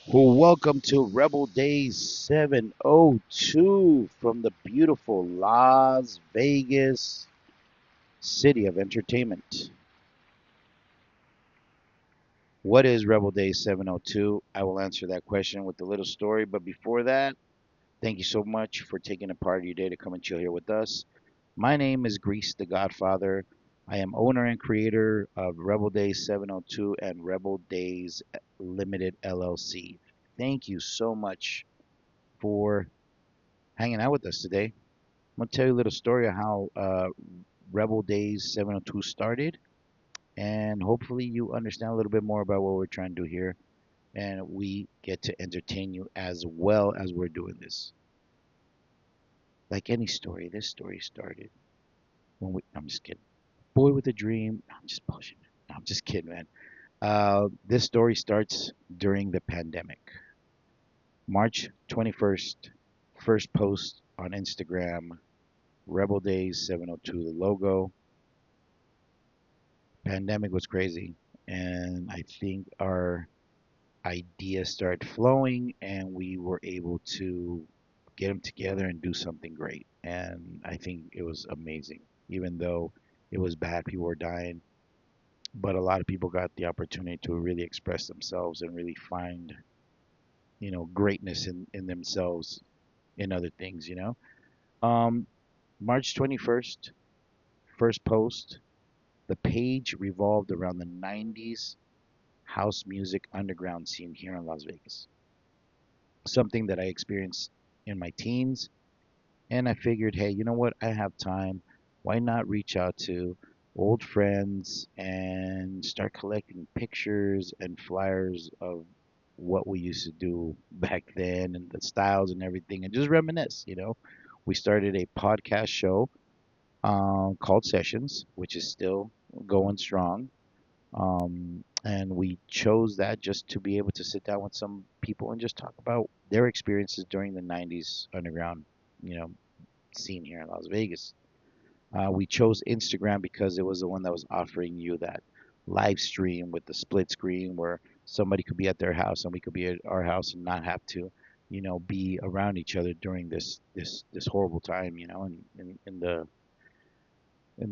Welcome to Rebel Days 702 from the beautiful Las Vegas city of entertainment. What is Rebel Days 702? I will answer that question with a little story, but before that, thank you so much for taking a part of your day to come and chill here with us. My name is Grease the Godfather. I am owner and creator of Rebel Days 702 and Rebel Days Limited LLC. Thank you so much for hanging out with us today. I'm going to tell you a little story of how Rebel Days 702 started, and hopefully, you understand a little bit more about what we're trying to do here, and we get to entertain you as well as we're doing this. Like any story, this story started when we. I'm just kidding. Boy with a dream. No, I'm just bullshit. No, I'm just kidding, man. This story starts during the pandemic. March 21st, first post on Instagram, Rebel Days 702, the logo. Pandemic was crazy, and I think our ideas started flowing, and we were able to get them together and do something great. And I think it was amazing, even though it was bad. People were dying, but a lot of people got the opportunity to really express themselves and really find, greatness in themselves in other things. Um, March 21st, first post. The page revolved around the 90s house music underground scene here in Las Vegas. Something that I experienced in my teens. And I figured, hey, you know what? I have time. Why not reach out to old friends and start collecting pictures and flyers of what we used to do back then and the styles and everything and just reminisce. We started a podcast show called Sessions, which is still going strong. And we chose that just to be able to sit down with some people and just talk about their experiences during the 90s underground, you know, scene here in Las Vegas. We chose Instagram because it was the one that was offering you that live stream with the split screen where somebody could be at their house and we could be at our house and not have to, be around each other during this horrible time, in the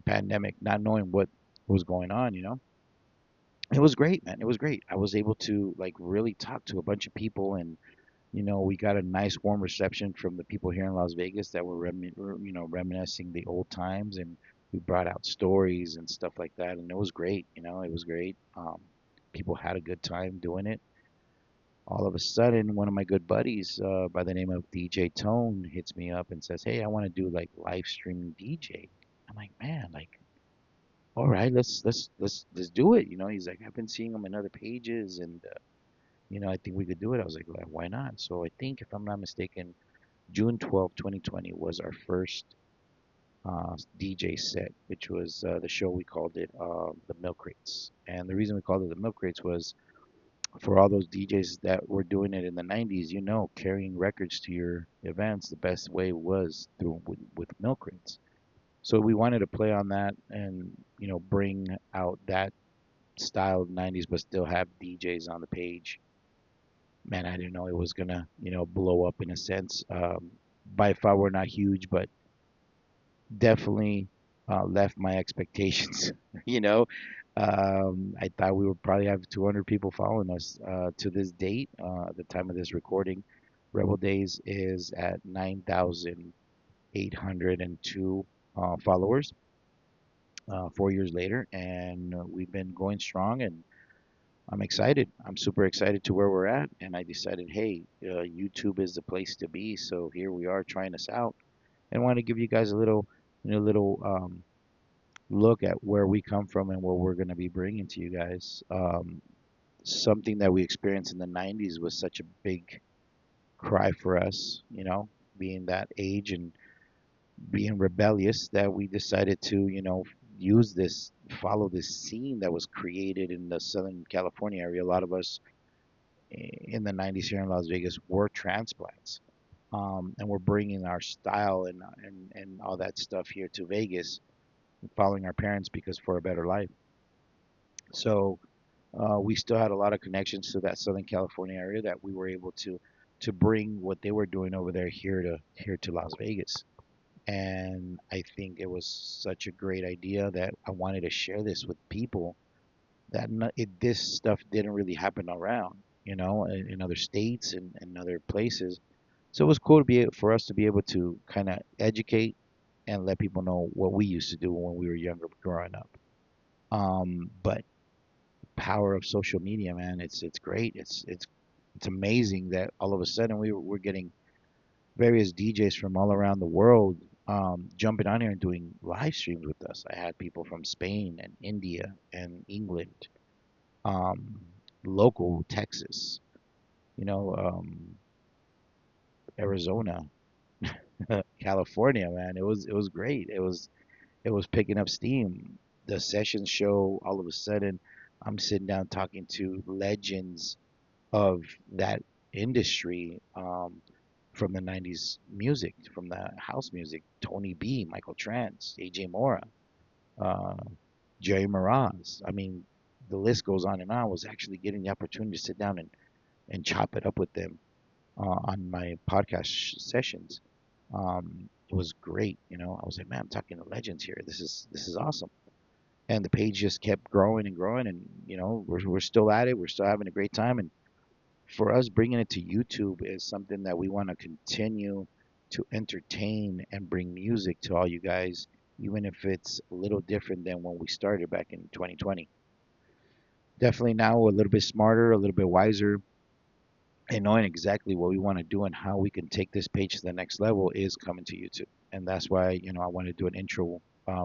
pandemic, not knowing what was going on. It was great, man. It was great. I was able to like really talk to a bunch of people, and we got a nice warm reception from the people here in Las Vegas that were reminiscing the old times, and we brought out stories and stuff like that, and it was great. It was great. People had a good time doing it. All of a sudden, one of my good buddies, by the name of DJ Tone, hits me up and says, "Hey, I want to do like live streaming DJ." I'm like, "Man, like, all right, let's do it." He's like, "I've been seeing them in other pages, and I think we could do it." I was like, "Why not?" So I think, if I'm not mistaken, June 12th, 2020 was our first DJ set, which was the show. We called it the Milk Crates, and the reason we called it the Milk Crates was for all those DJs that were doing it in the 90s. Carrying records to your events, the best way was through with Milk Crates. So we wanted to play on that and bring out that style of 90s, but still have DJs on the page. Man, I didn't know it was gonna blow up in a sense. By far, we're not huge, but definitely left my expectations. you know, I thought we would probably have 200 people following us. To this date, at the time of this recording, Rebel Days is at 9,802 followers. 4 years later, and we've been going strong, and I'm excited. I'm super excited to where we're at, and I decided, hey, YouTube is the place to be. So here we are trying this out, and I want to give you guys a little look at where we come from and what we're going to be bringing to you guys. Something that we experienced in the 90s was such a big cry for us, being that age and being rebellious, that we decided to, use this, follow this scene that was created in the Southern California area. A lot of us in the 90s here in Las Vegas were transplants. And we're bringing our style and all that stuff here to Vegas, following our parents because for a better life. So We still had a lot of connections to that Southern California area that we were able to bring what they were doing over there here to Las Vegas. And I think it was such a great idea that I wanted to share this with people that this stuff didn't really happen around, in other states and other places. So it was cool for us to be able to kind of educate and let people know what we used to do when we were younger growing up. But power of social media, man, it's great. It's amazing that all of a sudden we're getting various DJs from all around the world jumping on here and doing live streams with us. I had people from Spain and India and England, um, local Texas, you know, Arizona, California, man. It was great. It was picking up steam. The sessions show all of a sudden I'm sitting down talking to legends of that industry, from the 90s music, from the house music, Tony B, Michael Trance, AJ Mora, uh, Jerry Mraz. I mean, the list goes on and on. I was actually getting the opportunity to sit down and chop it up with them on my podcast sessions. It was great. I was like, man, I'm talking to legends here. This is awesome. And the page just kept growing and growing, and we're still at it. We're still having a great time, and for us, bringing it to YouTube is something that we want to continue to entertain and bring music to all you guys, even if it's a little different than when we started back in 2020. Definitely now a little bit smarter, a little bit wiser, and knowing exactly what we want to do and how we can take this page to the next level is coming to YouTube. And that's why, I want to do an intro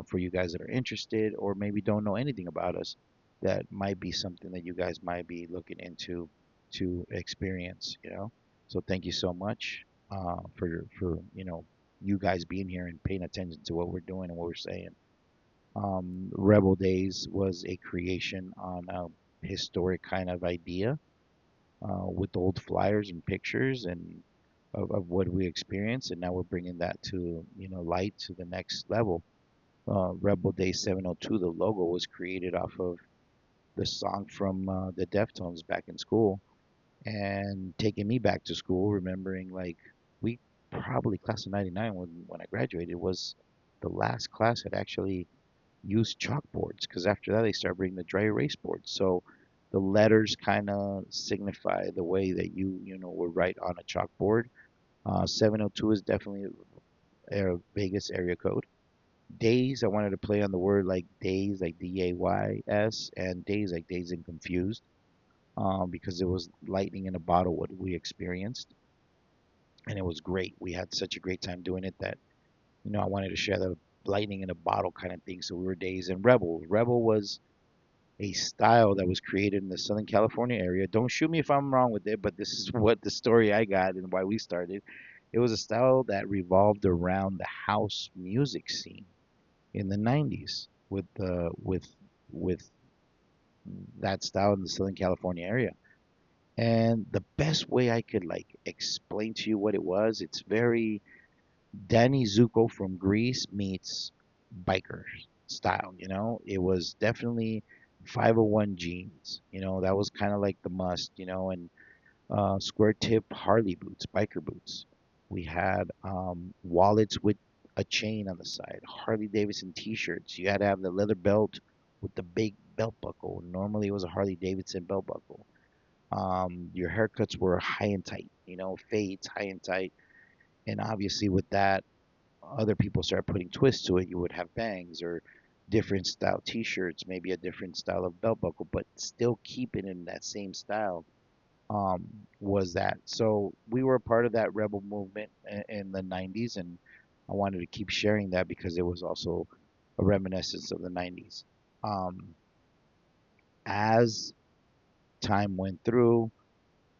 for you guys that are interested or maybe don't know anything about us. That might be something that you guys might be looking into to experience. So thank you so much for you guys being here and paying attention to what we're doing and what we're saying. Rebel Days was a creation on a historic kind of idea, with old flyers and pictures and of what we experienced, and now we're bringing that to light to the next level. Rebel Day 702, the logo was created off of the song from the Deftones back in school, and taking me back to school, remembering like we probably class of '99 when I graduated was the last class that actually use chalkboards because after that they start bringing the dry erase boards. So the letters kind of signify the way that you would write on a chalkboard. 702 is definitely a Vegas area code. Days, I wanted to play on the word like days, like Days, and days like days and confused, because it was lightning in a bottle what we experienced, and it was great. We had such a great time doing it that I wanted to share the lightning in a bottle kind of thing. So we were Days and Rebel. Rebel was a style that was created in the Southern California area. Don't shoot me if I'm wrong with it, but this is what the story I got and why we started. It was a style that revolved around the house music scene in the 90s with that style in the Southern California area. And the best way I could like explain to you what it was, it's very Danny Zuko from Greece meets biker style. It was definitely 501 jeans. That was kind of like the must. And square tip Harley boots, biker boots. We had wallets with a chain on the side, Harley Davidson T-shirts. You had to have the leather belt with the big belt buckle. Normally, it was a Harley Davidson belt buckle. Your haircuts were high and tight. Fades, high and tight. And obviously, with that, other people start putting twists to it. You would have bangs or different style T-shirts, maybe a different style of belt buckle, but still keeping in that same style. Was that so? We were a part of that rebel movement in the '90s, and I wanted to keep sharing that because it was also a reminiscence of the '90s. Um, as time went through,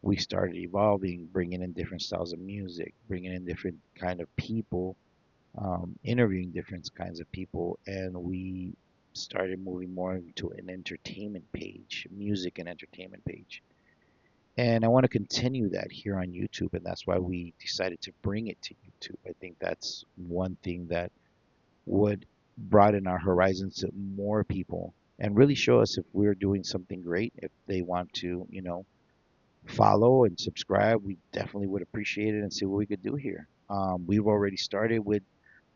we started evolving, bringing in different styles of music, bringing in different kind of people, interviewing different kinds of people, and we started moving more into an entertainment page, music and entertainment page. And I want to continue that here on YouTube, and that's why we decided to bring it to YouTube. I think that's one thing that would broaden our horizons to more people and really show us if we're doing something great. If they want to, follow and subscribe, we definitely would appreciate it and see what we could do here. We've already started with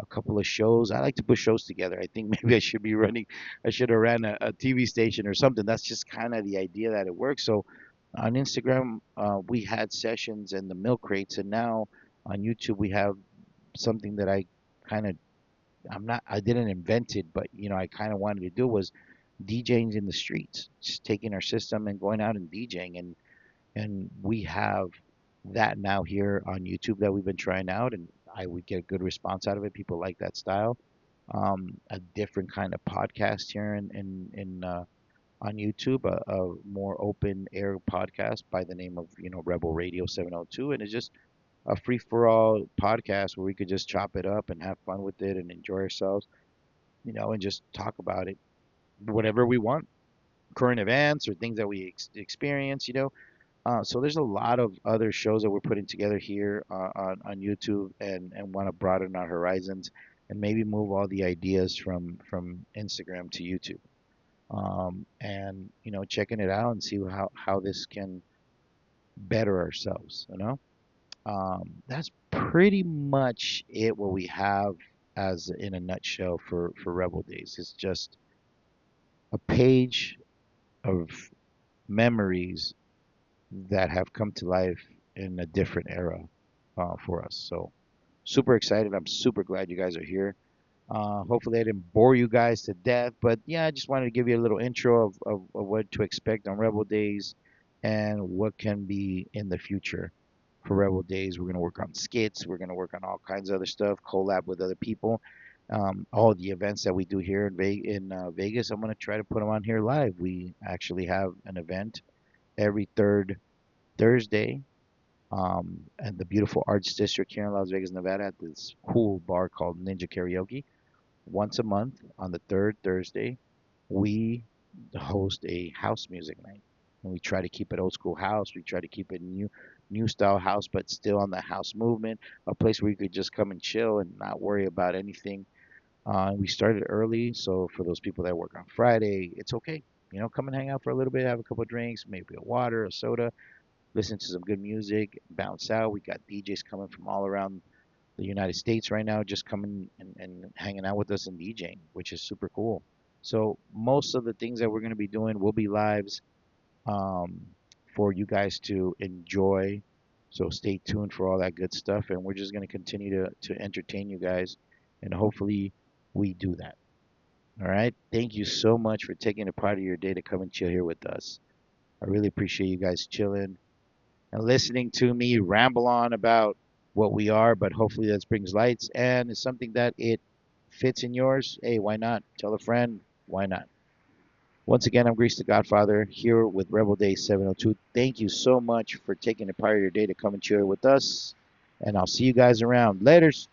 a couple of shows. I like to put shows together. I think maybe I should have ran a TV station or something. That's just kind of the idea that it works. So on Instagram, we had sessions and the milk crates, and now on YouTube, we have something that kind of, I didn't invent it, but I kind of wanted to do was DJing in the streets, just taking our system and going out and DJing. And we have that now here on YouTube that we've been trying out, and I would get a good response out of it. People like that style. A different kind of podcast here in on YouTube, a more open air podcast by the name of Rebel Radio 702, and it's just a free for all podcast where we could just chop it up and have fun with it and enjoy ourselves, and just talk about it, whatever we want, current events or things that we experience. So there's a lot of other shows that we're putting together here on YouTube, and want to broaden our horizons and maybe move all the ideas from Instagram to YouTube. And checking it out and see how this can better ourselves. That's pretty much it. What we have as in a nutshell for Rebel Days. It's just a page of memories that have come to life in a different era for us. So super excited. I'm super glad you guys are here. Hopefully, I didn't bore you guys to death, but yeah, I just wanted to give you a little intro of what to expect on Rebel Days and what can be in the future for Rebel Days. We're going to work on skits, we're going to work on all kinds of other stuff, collab with other people. All the events that we do here in Vegas, I'm going to try to put them on here live. We actually have an event every third Thursday at the beautiful Arts District here in Las Vegas, Nevada, at this cool bar called Ninja Karaoke. Once a month on the third Thursday, we host a house music night. And we try to keep it old school house. We try to keep it new style house, but still on the house movement, a place where you could just come and chill and not worry about anything. We started early, so for those people that work on Friday, it's okay. Come and hang out for a little bit, have a couple of drinks, maybe a water, a soda, listen to some good music, bounce out. We got DJs coming from all around the United States right now, just coming and hanging out with us and DJing, which is super cool. So most of the things that we're going to be doing will be lives um, for you guys to enjoy. So stay tuned for all that good stuff, and we're just going to continue to entertain you guys, and hopefully we do that. All right. Thank you so much for taking a part of your day to come and chill here with us. I really appreciate you guys chilling and listening to me ramble on about what we are, but hopefully that brings lights and is something that it fits in yours. Hey, why not? Tell a friend. Why not? Once again, I'm Grease the Godfather here with Rebel Day 702. Thank you so much for taking a part of your day to come and chill with us. And I'll see you guys around. Laters.